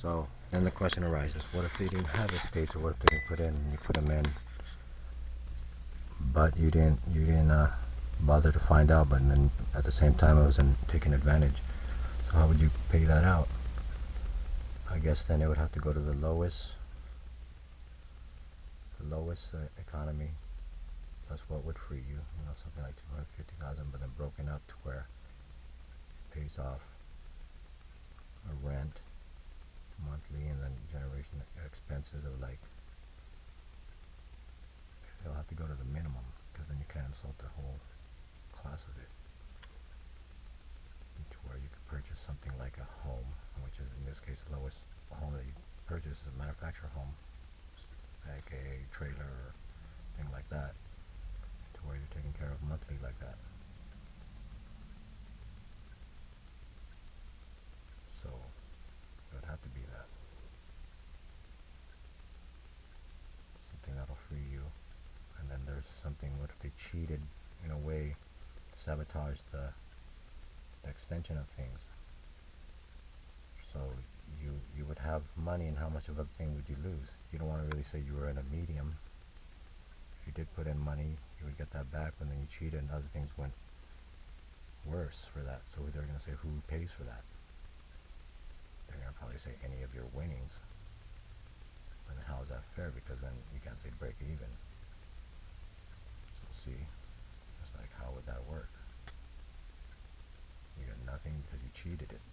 So then the question arises: what if they didn't have estates, or what if they didn't put in? And you put them in, but you didn't bother to find out. But then at the same time, it was taking advantage. So how would you pay that out? I guess then it would have to go to the lowest economy. Plus, what would free you? You know, something like 250,000, but then broken up to where it pays off a rent monthly, and then generation expenses of like, they'll have to go to the minimum, because then you can't insult the whole class of it. To where you could purchase something like a home, which is in this case the lowest home that you purchase is a manufactured home, aka trailer or thing like that, to where you're taken care of monthly like that. So it would have to be that. Something that'll free you. And then there's something, what if they cheated in a way to sabotage the extension of things? So you would have money, and how much of a thing would you lose? You don't want to really say you were in a medium. If you did put in money, you would get that back, but then you cheated and other things went worse for that. So they're going to say, who pays for that? They're going to probably say any of your winnings. But then how is that fair? Because then you can't say break even. So see, it's like, how would that work? You got nothing because you cheated it,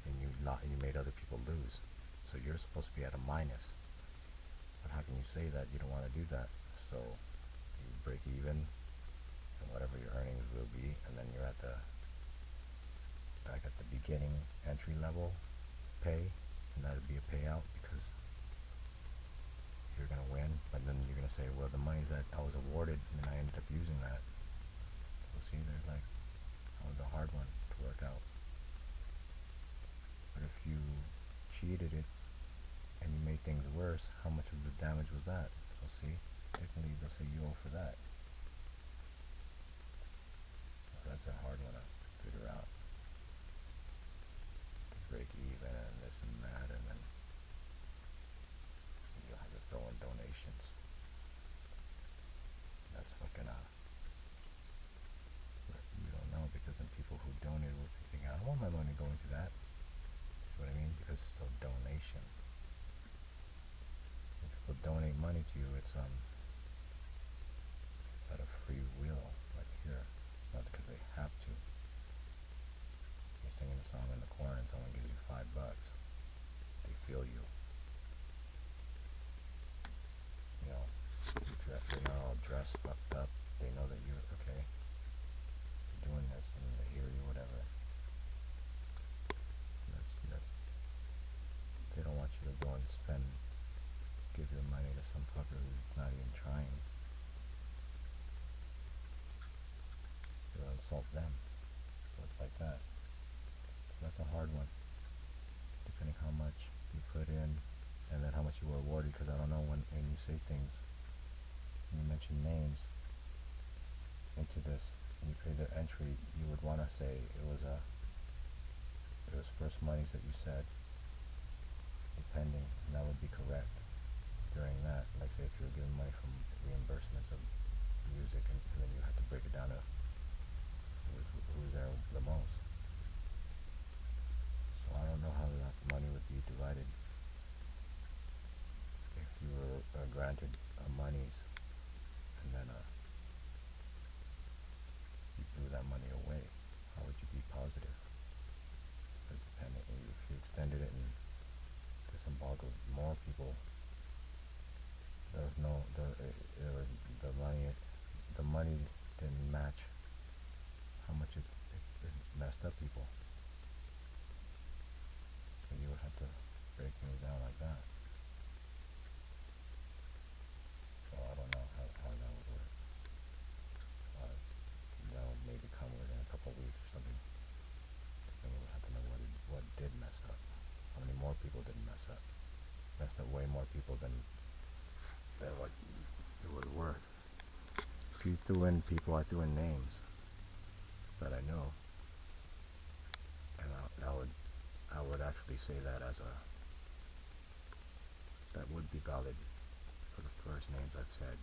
and you made other people lose. So you're supposed to be at a minus. But how can you say that? You don't want to do that. So you break even, and whatever your earnings will be, and then you're at the beginning entry level pay, and that'd be a payout because you're gonna win. But then you're gonna say, well, the money that I was awarded, and I ended up using that. So see, there's like, that was a hard one to work out. But if you cheated it and you made things worse, how much of the damage was that? So see, technically they'll say you owe for that. So that's a hard one to figure out. To break even and this and that, and then you'll have to throw in donations. That's fucking you don't know, because then people who donate will be thinking, I don't want my money going to that. You know what I mean? Because it's a donation. When people donate money to you, it's out of free will. Like here, it's not because they have to. You're singing a song in the choir and someone gives you $5. They feel you. You know, you're not all dressed, fucked up. They know that you're okay. You're doing this, and they hear you, whatever. That's. They don't want you to go and give your money to some fucker who's not even trying. You'll insult them. So it's like that. That's a hard one. Depending how much you put in, and then how much you were awarded. Because I don't know, when you say things, when you mention names into this, and you pay their entry, you would want to say it was first monies that you said, depending, and that would be correct during that. Like, say if you were given money from reimbursements of music, and then you had to break it down to who's there the most. So I don't know how that money would be divided if you were granted monies, and then you threw that money away. How would you be positive? Because depending, if you extended it and disembargoed more people, there was no the money didn't match how much it messed up people. So you would have to break things down like that. So I don't know how that would work. That would maybe come within a couple of weeks or something. Because then we would have to know what did mess up. How many more people didn't mess up? Messed up way more people than what it was worth. If you threw in people, I threw in names that I know, and I would actually say that as a that would be valid for the first names I've said.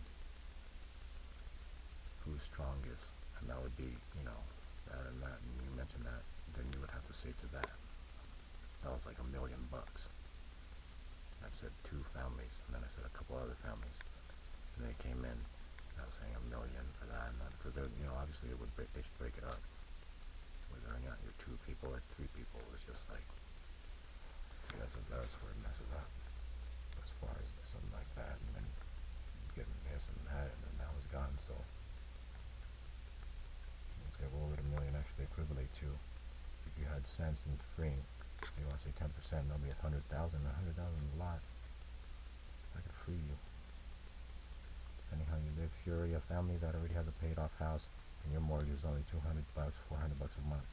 Who's strongest? And that would be, you know, that and that, and you mentioned that, then you would have to say to that. That was like $1 million. I've said 2 families, and then I said a couple other families. And they came in, and I was saying $1 million for that, and that, because they're, you know, obviously it would break, they should break it up. Whether or not you're 2 people or 3 people, it's just like, see, that's where it messes up. As far as something like that, and then getting this and that, and then that was gone, so. Okay, what would $1 million actually equivalent to? If you had cents and freeing, you want to say 10%, that'll be 100,000. 100,000 is a lot. I could free you. Depending how you live, if you're already a family that already has a paid off house, and your mortgage is only $200, $400 a month.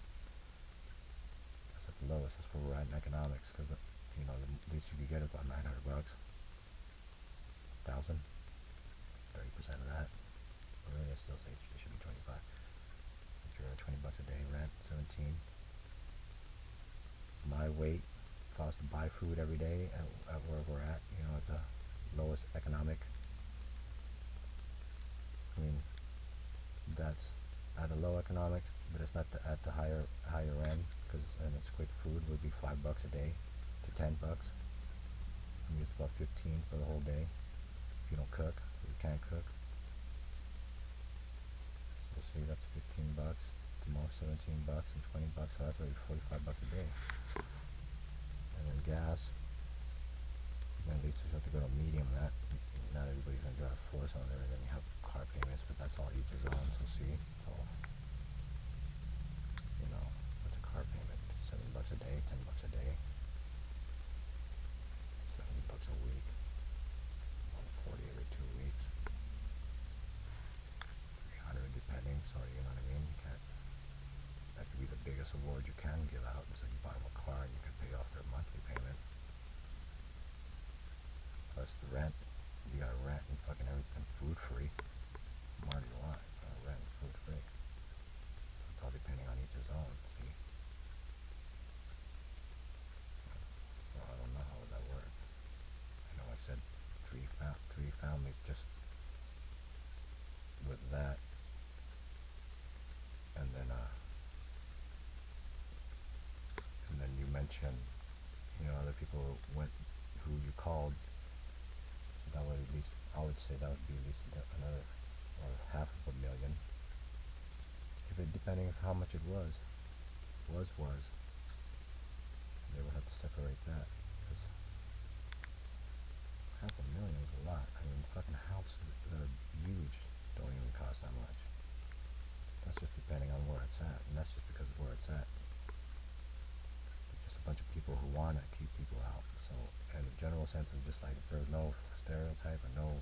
That's at the lowest. That's where we're at in economics, because you know the least you could get is about $900, 1,000, 30% of that. Or really, I still say it should be 25. If you're at $20 a day rent, 17. My weight, if I was to buy food every day at where we're at, you know, at the lowest economic, I mean, that's at a low economics, but it's not at the higher end, because then it's quick food would be $5 a day to $10. I mean, it's about 15 for the whole day if you don't cook, if you can't cook. So see, that's $15 to most, $17 and $20, so that's already $45 a day. And then gas, at least you have to go to medium. That not everybody's gonna drive force on there, and then you have car payments, but that's all each his own. So see, it's all, you know, what's a car payment? $7 a day, $10 a day, $70 a week, 140 every 2 weeks, 300 depending. So you know what I mean. You can't. That could be the biggest award you can give out. It's like you buy them a car and you can pay off their monthly payment. Plus the rent, you gotta rent and fucking everything food free. What more do you want? Rent and food free. It's all depending on each his own, see? Well, I don't know how would that work. I know I said three families just with that, and then you mentioned, you know, other people went who you called. That would at least, I would say that would be at least another, or half of $1 million. If it, depending on how much it was. They would have to separate that, because half $1 million is a lot. I mean, fucking houses that are huge don't even cost that much. That's just depending on where it's at, and that's just because of where it's at. Just a bunch of people who want to keep people out. So, in a general sense of just like, if there's no stereotype or no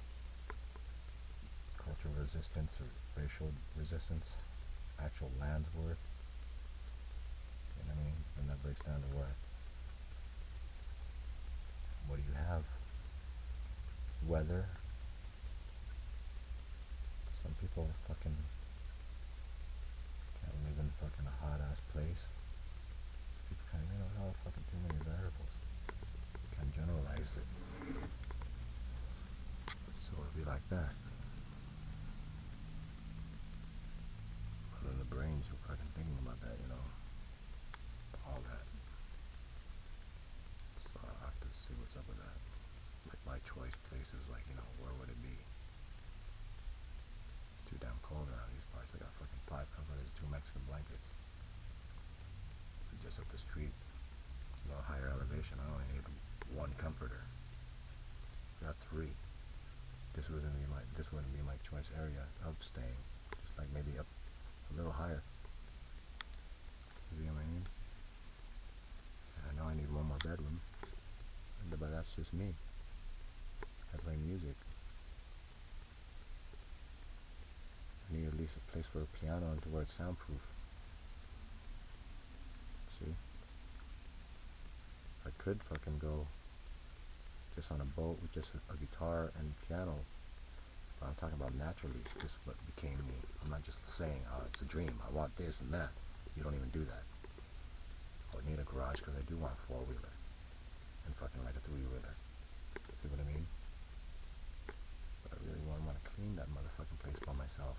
cultural resistance or racial resistance, actual land's worth, you know what I mean? And that breaks down to what do you have? Weather. Some people fucking can't live in fucking a hot ass place. People can't, you know, there's all fucking too many variables. You can't generalize it. So it'd be like that. But in the brains, you're fucking thinking about that, you know. All that. So I'll have to see what's up with that. Like my choice places, like, you know, where would it be? It's too damn cold around these parts. I got fucking 5 comforters, 2 Mexican blankets. Just up the street, a little higher elevation, I only need 1 comforter. I got 3. This wouldn't be my choice area of staying. Just like maybe up a little higher. You see what I mean? And I know I need 1 more bedroom, but that's just me. I play music. I need at least a place for a piano and to where it's soundproof. See? I could fucking go just on a boat with just a guitar and piano. But I'm talking about naturally. This is what became me. I'm not just saying, oh, it's a dream. I want this and that. You don't even do that. I would need a garage because I do want a 4-wheeler. And fucking like a 3-wheeler. See what I mean? myself.